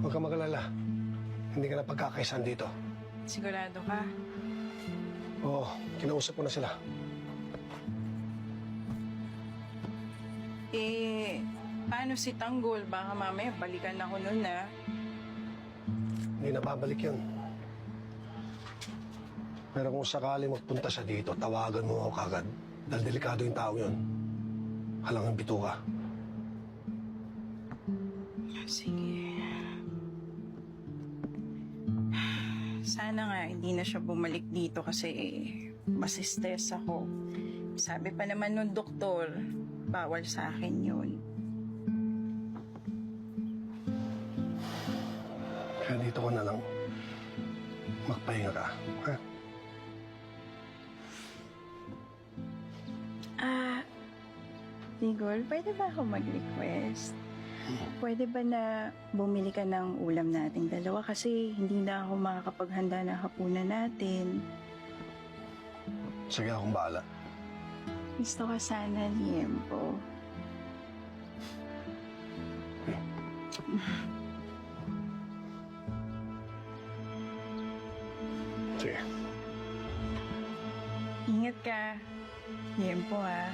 Huwag ka mag-alala. Hindi ka na pagkakaisan dito. Sigurado ka? Oo, kinausap ko na sila. Paano si Tanggol? Baka mamaya balikan ako nun na. Hindi na babalik yun. Pero kung sakali magpunta siya dito, tawagan mo ako kagad. Dahil delikado yung tao yun. Halangang bituka. Sige. Sana nga hindi na siya bumalik dito kasi mas stress ako. Sabi pa naman nung doktor, bawal sa akin yun. Kaya dito ko na lang magpahinga ka. Ha? Tigol, pwede ba ako mag-request? Pwede ba na bumili ka ng ulam nating dalawa kasi hindi na ako makakapaghanda ng hapunan natin. Sige, akong bahala. Gusto ka sana, Liempo. Sige. Ingat ka. Liempo, ha.